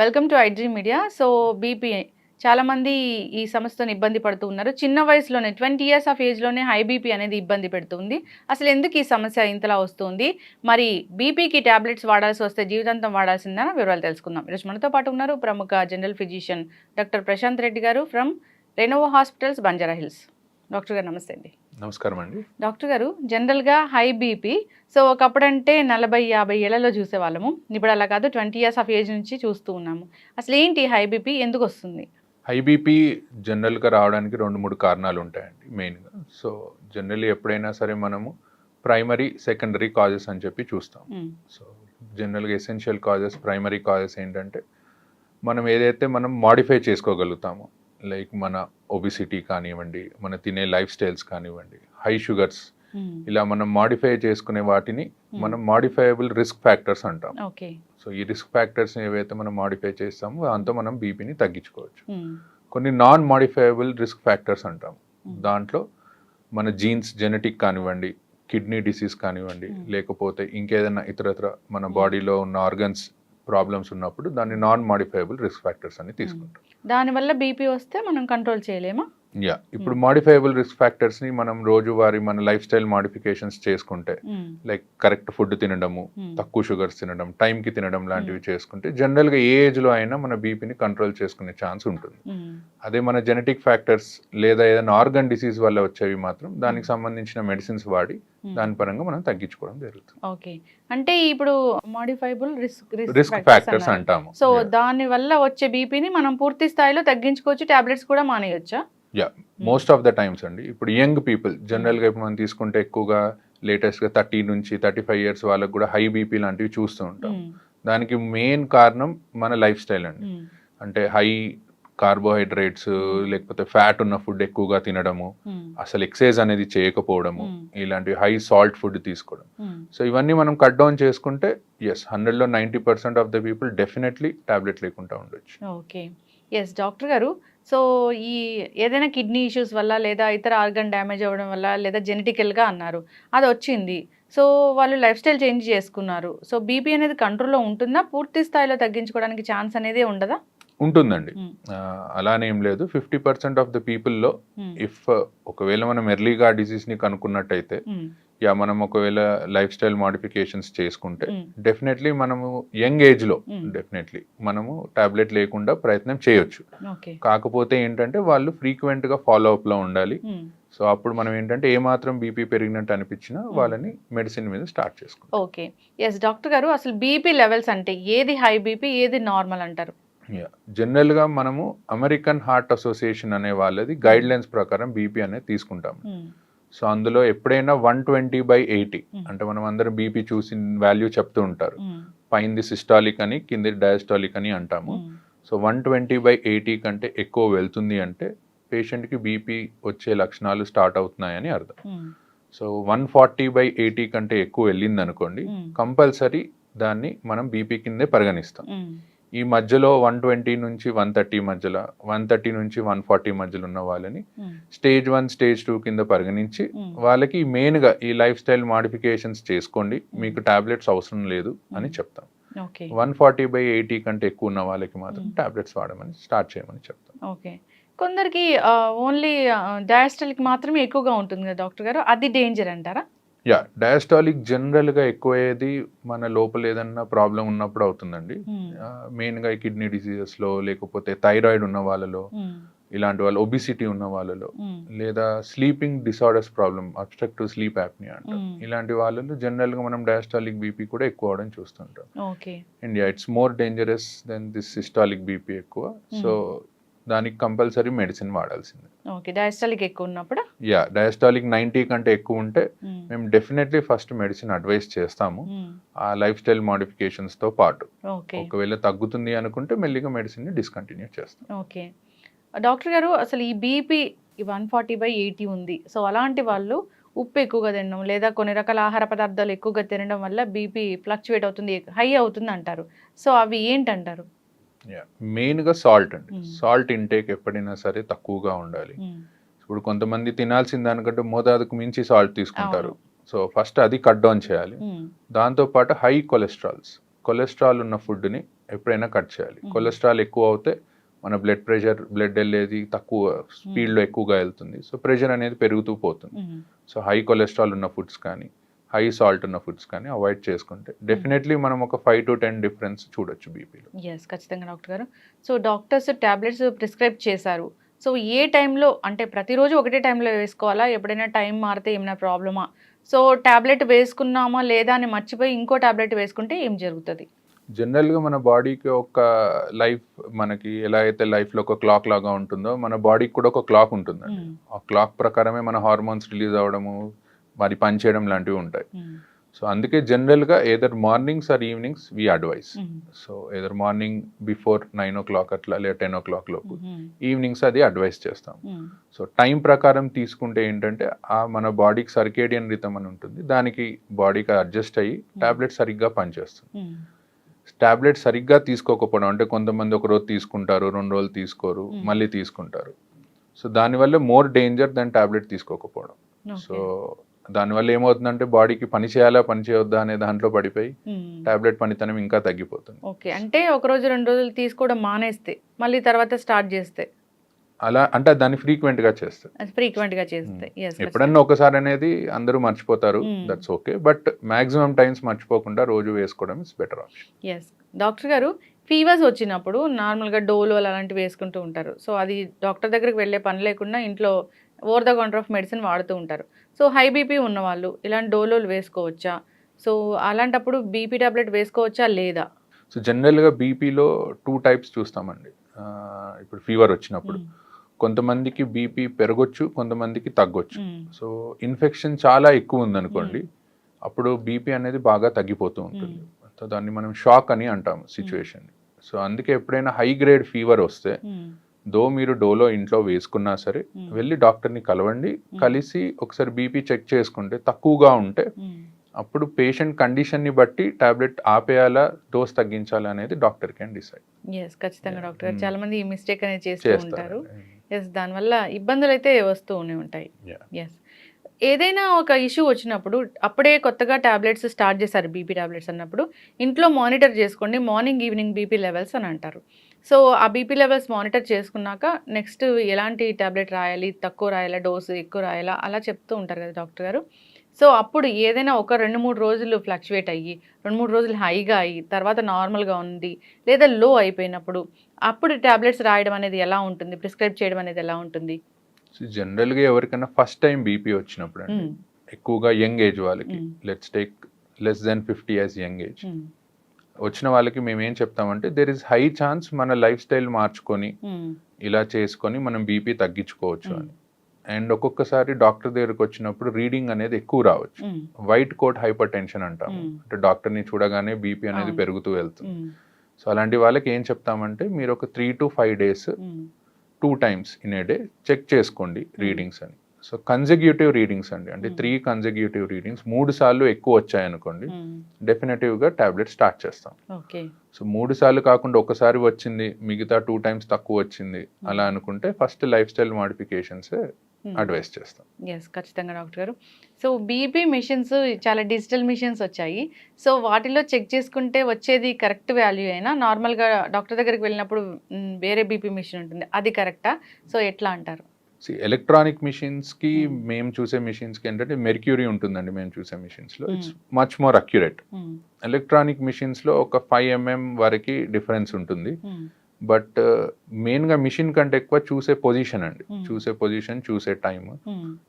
Welcome to iDream media. So BP చాలామంది ఈ సమస్యతోని ఇబ్బంది పడుతూ ఉన్నారు. చిన్న వయసులోనే 20 ఇయర్స్ ఆఫ్ ఏజ్‌లోనే హై బీపీ అనేది ఇబ్బంది పెడుతుంది. అసలు ఎందుకు ఈ సమస్య ఇంతలా వస్తుంది? మరి బీపీకి టాబ్లెట్స్ వాడాల్సి వస్తే జీవితాంతం వాడాల్సిందా? వివరాలు తెలుసుకుందాం. ఈరోజు మనతో పాటు ఉన్నారు ప్రముఖ general physician doctor Prashanth Reddy గారు from Renova Hospitals, Banjara Hills. Doctor గారు నమస్తే అండి. నమస్కారం అండి. డాక్టర్ గారు, జనరల్‌గా హై బీపీ సో ఒకప్పుడంటే 40, 50 ఏళ్లలో చూసేవాళ్ళము. ఇప్పుడు అలా కాదు, 20 ఇయర్స్ ఆఫ్ ఏజ్ నుంచి చూస్తూ ఉన్నాము. అసలు ఏంటి హై బీపీ, ఎందుకొస్తుంది? హై బీపీ జనరల్‌గా రావడానికి 2, 3 కారణాలు ఉంటాయండి మెయిన్‌గా. సో జనరల్లీ ఎప్పుడైనా సరే మనము ప్రైమరీ, సెకండరీ కాజెస్ అని చెప్పి చూస్తాం. సో జనరల్‌గా ఎసెన్షియల్ కాజెస్, ప్రైమరీ కాజెస్ ఏంటంటే మనం ఏదైతే మనం మోడిఫై చేసుకోగలుగుతామో, లైక్ మన ఒబిసిటీ కానివ్వండి, మన తినే లైఫ్ స్టైల్స్ కానివ్వండి, హై షుగర్స్, ఇలా మనం మోడిఫై చేసుకునే వాటిని మనం మోడిఫైయబుల్ రిస్క్ ఫ్యాక్టర్స్ అంటాం. సో ఈ రిస్క్ ఫ్యాక్టర్స్ ఏవైతే మనం మోడిఫై చేస్తామో దాంతో మనం బీపీని తగ్గించుకోవచ్చు. కొన్ని నాన్ మోడిఫైయబుల్ రిస్క్ ఫ్యాక్టర్స్ అంటాం. దాంట్లో మన జీన్స్, జెనెటిక్ కానివ్వండి, కిడ్నీ డిసీజ్ కానివ్వండి, లేకపోతే ఇంకేదైనా ఇతరత్ర మన బాడీలో ఉన్న ఆర్గన్స్ ప్రాబ్లమ్స్ ఉన్నప్పుడు దాన్ని నాన్ మోడిఫైయబుల్ రిస్క్ ఫ్యాక్టర్స్ అని తీసుకుంటాం. దానివల్ల బీపీ వస్తే మనం కంట్రోల్ చేయలేమా? ఇప్పుడు మోడిఫైయబుల్ రిస్క్ ఫ్యాక్టర్స్ ని మనం రోజువారీ మన లైఫ్ స్టైల్ మోడిఫికేషన్స్ చేసుకుంటే, లైక్ కరెక్ట్ ఫుడ్ తినడము, తక్కువ షుగర్స్ తినడం, టైంకి తినడం లాంటివి చేసుకుంటే జనరల్ గా ఏ ఏజ్ లో అయినా మన బీపీని కంట్రోల్ చేసుకునే ఛాన్స్ ఉంటుంది. అదే మన జెనెటిక్ ఫ్యాక్టర్స్ లేదా ఏదైనా ఆర్గన్ డిసీజ్ వల్ల వచ్చేవి మాత్రం దానికి సంబంధించిన మెడిసిన్స్ వాడి దాని పరంగా మనం తగ్గించుకోవడం జరుగుతుంది. ఓకే, అంటే ఇప్పుడు మోడిఫైబుల్ రిస్క్ ఫ్యాక్టర్స్ అంటాము. సో దాని వల్ల వచ్చే బీపీని మనం పూర్తి స్థాయిలో తగ్గించుకోవచ్చు, టాబ్లెట్స్ కూడా మానేయొచ్చా? మోస్ట్ ఆఫ్ ద టైమ్స్ అండి. ఇప్పుడు యంగ్ పీపుల్ జనరల్గా ఇప్పుడు మనం తీసుకుంటే ఎక్కువగా లేటెస్ట్గా 30 నుంచి 35 ఇయర్స్ వాళ్ళకు కూడా హై బీపీ లాంటివి చూస్తూ ఉంటాం. దానికి మెయిన్ కారణం మన లైఫ్ స్టైల్ అండి. అంటే హై కార్బోహైడ్రేట్స్ లేకపోతే ఫ్యాట్ ఉన్న ఫుడ్ ఎక్కువగా తినడము, అసలు ఎక్సర్సైజ్ అనేది చేయకపోవడము, ఇలాంటి హై సాల్ట్ ఫుడ్ తీసుకోవడం. సో ఇవన్నీ మనం కట్ డౌన్ చేసుకుంటే 100లో 90% of the people definitely tablet లేకుండా ఉండొచ్చు. ఓకే, ఎస్ డాక్టర్ గారు. సో ఈ ఏదైనా కిడ్నీ ఇష్యూస్ వల్ల లేదా ఇతర ఆర్గన్ డ్యామేజ్ అవ్వడం వల్ల లేదా జెనెటికల్గా అన్నారు, అది వచ్చింది. సో వాళ్ళు లైఫ్ స్టైల్ చేంజ్ చేసుకున్నారు. సో బీపీ అనేది కంట్రోల్లో ఉంటుందా? పూర్తి స్థాయిలో తగ్గించుకోవడానికి ఛాన్స్ అనేది ఉండదా? ఉంటుందండి, అలానే ఏం లేదు. 50% ఆఫ్ ద పీపుల్లో ఇఫ్ ఒకవేళ మనం ఎర్లీగా డిసీజ్ని కనుక్కున్నట్టయితే, మనం ఒకవేళ లైఫ్ స్టైల్ మోడిఫికేషన్స్ చేసుకుంటే డెఫినెట్లీ మనము యంగ్ ఏజ్లో డెఫినెట్లీ మనము టాబ్లెట్ లేకుండా ప్రయత్నం చేయొచ్చు. కాకపోతే ఏంటంటే వాళ్ళు ఫ్రీక్వెంట్గా ఫాలో అప్లో ఉండాలి. సో అప్పుడు మనం ఏంటంటే ఏమాత్రం బీపీ పెరిగినట్టు అనిపించినా వాళ్ళని మెడిసిన్ మీద స్టార్ట్ చేసుకోవాలి. ఓకే, ఎస్ డాక్టర్ గారు, అసలు బీపీ లెవెల్స్ అంటే ఏది హై బీపీ, ఏది నార్మల్ అంటారు? జనరల్గా మనము అమెరికన్ హార్ట్ అసోసియేషన్ అనే వాళ్ళది గైడ్ లైన్స్ ప్రకారం బీపీ అనేది తీసుకుంటాము. సో అందులో ఎప్పుడైనా 120/80, అంటే మనం అందరం బీపీ చూసి వాల్యూ చెప్తూ ఉంటారు. పైంది సిస్టాలిక్ అని, కింది డయాస్టాలిక్ అని అంటాము. సో 120/80 కంటే ఎక్కువ వెళ్తుంది అంటే పేషెంట్కి బీపీ వచ్చే లక్షణాలు స్టార్ట్ అవుతున్నాయని అర్థం. సో 140/80 కంటే ఎక్కువ వెళ్ళింది అనుకోండి, కంపల్సరీ దాన్ని మనం బీపీ కిందే పరిగణిస్తాం. ఈ మధ్యలో 120 నుంచి 130 మధ్యలో, 130 నుంచి 140 మధ్యలో ఉన్న వాళ్ళని స్టేజ్ 1, స్టేజ్ 2 కింద పరిగణించి వాళ్ళకి మెయిన్గా ఈ లైఫ్ స్టైల్ మాడిఫికేషన్స్ చేసుకోండి, మీకు టాబ్లెట్స్ అవసరం లేదు అని చెప్తాం. 140/80 కంటే ఎక్కువ ఉన్న వాళ్ళకి మాత్రం టాబ్లెట్స్ వాడమని స్టార్ట్ చేయమని చెప్తాం. ఓకే, కొందరికి ఓన్లీ డయాస్టలిక్ మాత్రమే ఎక్కువగా ఉంటుంది కదా డాక్టర్ గారు, అది డేంజర్ అంటారా? డయాస్టాలిక్ జనరల్గా ఎక్కువయ్యేది మన లోపల ఏదన్నా ప్రాబ్లం ఉన్నప్పుడు అవుతుందండి. మెయిన్గా ఈ కిడ్నీ డిసీజెస్లో, లేకపోతే థైరాయిడ్ ఉన్న వాళ్ళలో, ఇలాంటి వాళ్ళు ఒబిసిటీ ఉన్న వాళ్ళలో, లేదా sleeping disorders problem, obstructive sleep apnoea అంటాం, ఇలాంటి వాళ్ళలో జనరల్గా మనం డయాస్టాలిక్ బీపీ కూడా ఎక్కువ అవడం చూస్తుంటాం. And it's more dangerous than this systolic BP ఎక్కువ. సో దానికి కంపల్సరీ మెడిసిన్ వాడాల్సిందే. ఓకే, డయాస్టాలిక్ ఎక్కువ ఉన్నప్పుడు డయాస్టాలిక్ 90 కంటే ఎక్కువ ఉంటే మేము డెఫినెట్లీ ఫస్ట్ మెడిసిన్ అడ్వైస్ చేస్తాము, ఆ లైఫ్ స్టైల్ మోడిఫికేషన్స్ తో పాటు. ఒకవేళ తగ్గుతుంది అనుకుంటే మెల్లిగా మెడిసిన్ ని డిస్కంటిన్యూ చేస్తాం. ఓకే డాక్టర్ గారు, అసలు ఈ బీపీ 140/80 ఉంది. సో అలాంటి వాళ్ళు ఉప్పు ఎక్కువగా తినడం లేదా కొన్ని రకాల ఆహార పదార్థాలు ఎక్కువగా తినడం వల్ల బీపీ ఫ్లక్చువేట్ అవుతుంది, హై అవుతుంది అంటారు. సో అవి ఏంటంటారు? మెయిన్గా సాల్ట్ అండి. సాల్ట్ ఇంటేక్ ఎప్పుడైనా సరే తక్కువగా ఉండాలి. ఇప్పుడు కొంతమంది తినాల్సిన దానికంటే మోతాదుకు మించి సాల్ట్ తీసుకుంటారు. సో ఫస్ట్ అది కట్ డౌన్ చేయాలి. దాంతోపాటు హై కొలెస్ట్రాల్ ఉన్న ఫుడ్ని ఎప్పుడైనా కట్ చేయాలి. కొలెస్ట్రాల్ ఎక్కువ అవుతే మన బ్లడ్ వెళ్ళేది తక్కువ స్పీడ్లో ఎక్కువగా వెళ్తుంది. సో ప్రెషర్ అనేది పెరుగుతూ పోతుంది. సో హై కొలెస్ట్రాల్ ఉన్న ఫుడ్స్ కానీ హై సాల్ట్ ఉన్న ఫుడ్స్ కానీ అవాయిడ్ చేసుకుంటే డెఫినెట్లీ మనం ఒక 5 to 10 డిఫరెన్స్ చూడొచ్చు బీపీలో. ఎస్, ఖచ్చితంగా డాక్టర్ గారు. సో డాక్టర్స్ టాబ్లెట్స్ ప్రిస్క్రైబ్ చేశారు. సో ఏ టైంలో, అంటే ప్రతిరోజు ఒకటే టైంలో వేసుకోవాలా? ఎప్పుడైనా టైం మారితే ఏమైనా ప్రాబ్లమా? సో టాబ్లెట్ వేసుకున్నామా లేదా అని మర్చిపోయి ఇంకో టాబ్లెట్ వేసుకుంటే ఏం జరుగుతుంది? జనరల్గా మన బాడీకి ఒక లైఫ్, మనకి ఎలా అయితే లైఫ్లో ఒక క్లాక్ లాగా ఉంటుందో మన బాడీకి కూడా ఒక క్లాక్ ఉంటుందండి. ఆ క్లాక్ ప్రకారమే మన హార్మోన్స్ రిలీజ్ అవ్వడము, మరి పని చేయడం లాంటివి ఉంటాయి. సో అందుకే జనరల్గా either mornings or evenings we advise. So either morning before 9 o'clock అట్లా లేదా 10 o'clock లోపు, ఈవినింగ్స్ అది అడ్వైస్ చేస్తాం. సో టైం ప్రకారం తీసుకుంటే ఏంటంటే మన బాడీకి సర్కేడియన్ రిథమ్ అని ఉంటుంది, దానికి బాడీకి అడ్జస్ట్ అయ్యి టాబ్లెట్ సరిగ్గా పనిచేస్తుంది. టాబ్లెట్ సరిగ్గా తీసుకోకపోవడం అంటే కొంతమంది ఒక రోజు తీసుకుంటారు, 2 రోజులు తీసుకోరు, మళ్ళీ తీసుకుంటారు. సో దానివల్ల మోర్ డేంజర్ దాని టాబ్లెట్ తీసుకోకపోవడం. సో దానివల్ల ఏమవుతుందంటే బాడీకి పని చేయాలా పని చేయొద్దా అనే దాంట్లో పడిపోయి టాబ్లెట్ పనితనం ఇంకా తగ్గిపోతుంది. ఓకే, అంటే ఒక రోజు 2 రోజులు తీసుకోవడం మానేస్తే మళ్ళీ తర్వాత స్టార్ట్ చేస్తే అలా అంటే దాన్ని ఫ్రీక్వెంట్ గా చేస్తారు. ఎప్పుడన్నా ఒకసారి అనేది అందరూ మర్చిపోతారు, that's okay, but maximum times మర్చిపోకుండా రోజు వేసుకోవడం is better option. Yes doctor గారు, ఫీవర్స్ వచ్చినప్పుడు నార్మల్గా డోలో అలాంటివి వేసుకుంటూ ఉంటారు. సో అది డాక్టర్ దగ్గరికి వెళ్ళే పని లేకుండా ఇంట్లో over the counter of medicine వాడుతూ ఉంటారు. సో హై బీపీ ఉన్నవాళ్ళు ఇలాంటి డోలోలు వేసుకోవచ్చా? సో అలాంటప్పుడు బీపీ టాబ్లెట్ వేసుకోవచ్చా లేదా? సో జనరల్గా బీపీలో 2 types చూస్తామండి. ఇప్పుడు ఫీవర్ వచ్చినప్పుడు కొంతమందికి బీపీ పెరగొచ్చు, కొంతమందికి తగ్గొచ్చు. సో ఇన్ఫెక్షన్ చాలా ఎక్కువ ఉందనుకోండి, అప్పుడు బీపీ అనేది బాగా తగ్గిపోతూ ఉంటుంది. సో దాన్ని మనం షాక్ అని అంటాం సిచ్యువేషన్. సో అందుకే ఎప్పుడైనా హై గ్రేడ్ ఫీవర్ వస్తే దో మీరు డోలో ఇంట్లో వేసుకున్నా సరే వెళ్ళి డాక్టర్ని కలవండి. కలిసి ఒకసారి బీపీ చెక్ చేసుకుంటే తక్కువగా ఉంటే అప్పుడు పేషెంట్ కండిషన్ని బట్టి టాబ్లెట్ ఆపేయాలా, డోస్ తగ్గించాలా అనేది డాక్టర్ కెన్ డిసైడ్. ఎస్, ఖచ్చితంగా డాక్టర్ గారు. చాలా మంది ఈ మిస్టేక్ అనేది చేస్తూ ఉంటారు. ఎస్, దానివల్ల ఇబ్బందులు అయితే వస్తూనే ఉంటాయి. ఎస్, ఏదైనా ఒక ఇష్యూ వచ్చినప్పుడు అప్పుడే కొత్తగా టాబ్లెట్స్ స్టార్ట్ చేశారు బీపీ టాబ్లెట్స్ అన్నప్పుడు ఇంట్లో మానిటర్ చేసుకోండి, మార్నింగ్ ఈవినింగ్ బీపీ లెవెల్స్ అని అంటారు. సో ఆ బీపీ లెవెల్స్ మానిటర్ చేసుకున్నాక నెక్స్ట్ ఎలాంటి టాబ్లెట్ రాయాలి, తక్కువ రాయాలా, డోసు ఎక్కువ రాయాలా, అలా చెప్తూ ఉంటారు కదా డాక్టర్ గారు. సో అప్పుడు ఏదైనా ఒక 2-3 రోజులు ఫ్లక్చువేట్ అయ్యి 2-3 రోజులు హైగా అయ్యి తర్వాత నార్మల్గా ఉంది లేదా లో అయిపోయినప్పుడు అప్పుడు టాబ్లెట్స్ రాయడం అనేది ఎలా ఉంటుంది, ప్రిస్క్రైబ్ చేయడం అనేది ఎలా ఉంటుంది? జనరల్గా ఎవరికైనా ఫస్ట్ టైం బీపీ వచ్చినప్పుడు అండి, ఎక్కువగా యంగ్ ఏజ్ వాళ్ళకి, let's take less than 50 years young age వచ్చిన వాళ్ళకి మేము ఏం చెప్తామంటే దేర్ ఇస్ హై ఛాన్స్ మన లైఫ్ స్టైల్ మార్చుకొని ఇలా చేసుకొని మనం బీపీ తగ్గించుకోవచ్చు అని. అండ్ ఒక్కొక్కసారి డాక్టర్ దగ్గరకు వచ్చినప్పుడు రీడింగ్ అనేది ఎక్కువ రావచ్చు. వైట్ కోట్ హైపర్ టెన్షన్ అంటాము, అంటే డాక్టర్ని చూడగానే బీపీ అనేది పెరుగుతూ వెళ్తుంది. సో అలాంటి వాళ్ళకి ఏం చెప్తామంటే మీరు ఒక 3 to 5 days 2 times in a day check చేసుకోండి రీడింగ్స్ అని. సో కన్సెక్యూటివ్ రీడింగ్స్ అండి, అంటే 3 consecutive రీడింగ్స్ 3 సార్లు ఎక్కువ వచ్చాయనుకోండి డెఫినెటివ్గా టాబ్లెట్ స్టార్ట్ చేస్తాం. సో 3 సార్లు కాకుండా ఒకసారి వచ్చింది మిగతా 2 times తక్కువ వచ్చింది అలా అనుకుంటే first life style modifications advice చేస్తాం. ఎస్, ఖచ్చితంగా డాక్టర్ గారు. సో బీపీ మిషన్స్ చాలా డిజిటల్ మిషన్స్ వచ్చాయి. సో వాటిలో చెక్ చేసుకుంటే వచ్చేది కరెక్ట్ వాల్యూ అయినా నార్మల్గా డాక్టర్ దగ్గరికి వెళ్ళినప్పుడు వేరే బీపీ మిషన్ ఉంటుంది, అది కరెక్టా? సో ఎట్లా అంటారు? ఎలక్ట్రానిక్ మిషన్స్కి మేము చూసే మిషన్స్కి ఏంటంటే మెర్క్యూరీ ఉంటుందండి మేము చూసే మిషన్స్లో, it's much more accurate. Electronic మిషన్స్లో ఒక 5 mm వరకు డిఫరెన్స్ ఉంటుంది. బట్ మెయిన్గా మిషన్ కంటే ఎక్కువ చూసే పొజిషన్ అండి, చూసే పొజిషన్, చూసే టైమ్.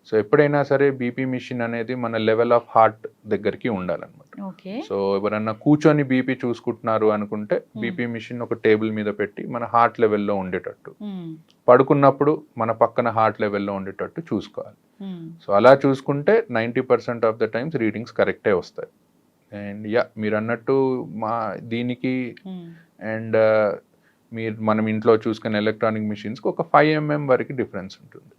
సో ఎప్పుడైనా సరే బీపీ మిషన్ అనేది మన లెవెల్ ఆఫ్ హార్ట్ దగ్గరికి ఉండాలన్నమాట. సో ఎవరన్నా కూర్చొని బీపీ చూసుకుంటున్నారు అనుకుంటే బీపీ మిషన్ ఒక టేబుల్ మీద పెట్టి మన హార్ట్ లెవెల్లో ఉండేటట్టు, పడుకున్నప్పుడు మన పక్కన హార్ట్ లెవెల్లో ఉండేటట్టు చూసుకోవాలి. సో అలా చూసుకుంటే 90% ఆఫ్ ద టైమ్స్ రీడింగ్స్ కరెక్టే వస్తాయి. అండ్ మీరు అన్నట్టు మా దీనికి అండ్ మనం ఇంట్లో చూసుకునే ఎలక్ట్రానిక్ మిషన్స్కి ఒక 5 mm వరకు డిఫరెన్స్ ఉంటుంది.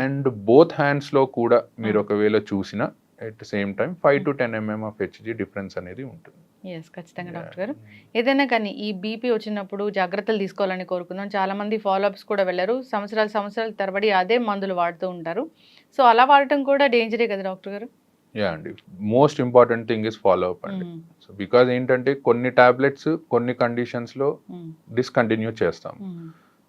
అండ్ బోత్ హ్యాండ్స్లో కూడా మీరు ఒకవేళ చూసినా at the same time 5 to 10 mm of HG difference అనేది ఉంటుంది. ఎస్, ఖచ్చితంగా డాక్టర్ గారు. ఏదైనా కానీ ఈ బీపీ వచ్చినప్పుడు జాగ్రత్తలు తీసుకోవాలని కోరుకుందాం. చాలామంది ఫాలోఅప్స్ కూడా వెళ్ళరు, సంవత్సరాల తరబడి అదే మందులు వాడుతూ ఉంటారు. సో అలా వాడటం కూడా డేంజరే కదా డాక్టర్ గారు? యా అండి, most important thing is follow up అండి. సో బికాజ్ ఏంటంటే కొన్ని టాబ్లెట్స్ కొన్ని కండిషన్స్లో డిస్కంటిన్యూ చేస్తాం.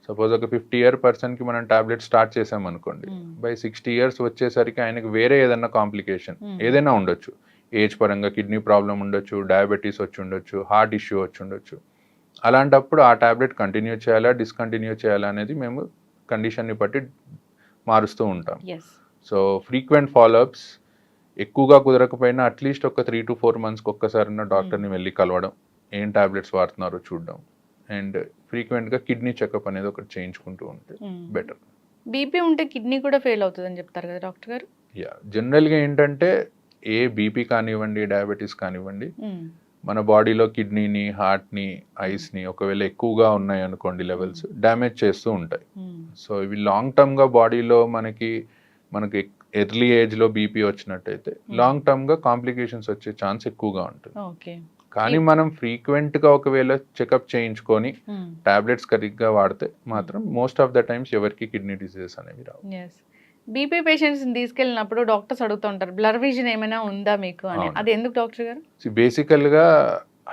సపోజ్ ఒక 50-year పర్సన్కి మనం టాబ్లెట్ స్టార్ట్ చేసామనుకోండి, బై 60 years వచ్చేసరికి ఆయనకి వేరే ఏదైనా కాంప్లికేషన్ ఏదైనా ఉండొచ్చు. ఏజ్ పరంగా కిడ్నీ ప్రాబ్లం ఉండొచ్చు, డయాబెటీస్ వచ్చి ఉండొచ్చు, హార్ట్ ఇష్యూ వచ్చి ఉండొచ్చు. అలాంటప్పుడు ఆ టాబ్లెట్ కంటిన్యూ చేయాలా డిస్కంటిన్యూ చేయాలా అనేది మేము కండిషన్ని బట్టి మారుస్తూ ఉంటాం. సో ఫ్రీక్వెంట్ ఫాలోఅప్స్, ఎక్కువగా కుదరకపోయినా అట్లీస్ట్ ఒక 3 to 4 monthsకి ఒక్కసారి డాక్టర్ని వెళ్ళి కలవడం, ఏం టాబ్లెట్స్ వాడుతున్నారో చూడడం, అండ్ ఫ్రీక్వెంట్గా కిడ్నీ చెకప్ అనేది ఒకటి చేయించుకుంటూ ఉంటే బెటర్. బీపీ ఉంటే కిడ్నీ కూడా ఫెయిల్ అవుతుందని చెప్తారు కదా డాక్టర్ గారు? యా, జనరల్గా ఏంటంటే ఏ బీపీ కానివ్వండి, డయాబెటీస్ కానివ్వండి, మన బాడీలో కిడ్నీని, హార్ట్ని, ఐస్ని ఒకవేళ ఎక్కువగా ఉన్నాయి అనుకోండి లెవెల్స్ డ్యామేజ్ చేస్తూ ఉంటాయి. సో ఇవి లాంగ్ టర్మ్గా బాడీలో మనకి ఎర్లీ ఏజ్లో బీపీ వచ్చినట్టయితే లాంగ్ టర్మ్గా కాంప్లికేషన్స్ వచ్చే ఛాన్స్ ఎక్కువగా ఉంటుంది. కానీ మనం ఫ్రీక్వెంట్గా ఒకవేళ చెకప్ చేయించుకొని టాబ్లెట్స్ కరెక్ట్గా వాడితే మాత్రం మోస్ట్ ఆఫ్ ద టైమ్స్ ఎవరికి కిడ్నీ డిసీజెస్ అనేవి రావు. బీపీ పేషెంట్స్ని తీసుకెళ్ళినప్పుడు డాక్టర్స్ అడుగుతూ ఉంటారు, బ్లర్ విజన్ ఏమైనా ఉందా మీకు అని. అది ఎందుకు డాక్టర్ గారు? బేసికల్గా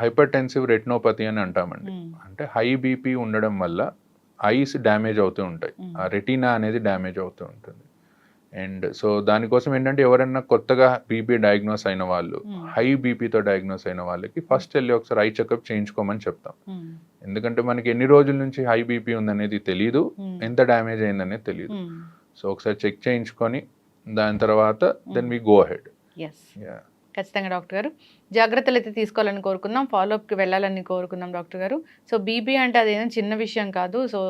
హైపర్టెన్సివ్ రెటినోపతి అని అంటామండి. అంటే హై బీపీ ఉండడం వల్ల ఐస్ డ్యామేజ్ అవుతూ ఉంటాయి, ఆ రెటీనా అనేది డ్యామేజ్ అవుతూ ఉంటుంది. అండ్ సో దానికోసం ఏంటంటే ఎవరైనా కొత్తగా బీపీ డయాగ్నోస్ అయిన వాళ్ళు, హై బీపీతో డయాగ్నోస్ అయిన వాళ్ళకి ఫస్ట్ వెళ్ళి ఒకసారి ఐ చెకప్ చేయించుకోమని చెప్తాం. ఎందుకంటే మనకి ఎన్ని రోజుల నుంచి హై బీపీ ఉందనేది తెలియదు, ఎంత డ్యామేజ్ అయిందనేది తెలియదు. సో ఒకసారి చెక్ చేయించుకొని దాని తర్వాత దెన్ వి గో అహెడ్. ఖచ్చితంగా డాక్టర్ గారు జాగ్రత్తలు అయితే తీసుకోవాలని కోరుకుందాం, ఫాలోఅప్కి వెళ్ళాలని కోరుకుందాం డాక్టర్ గారు. సో బీపీ అంటే అదేదో చిన్న విషయం కాదు. సో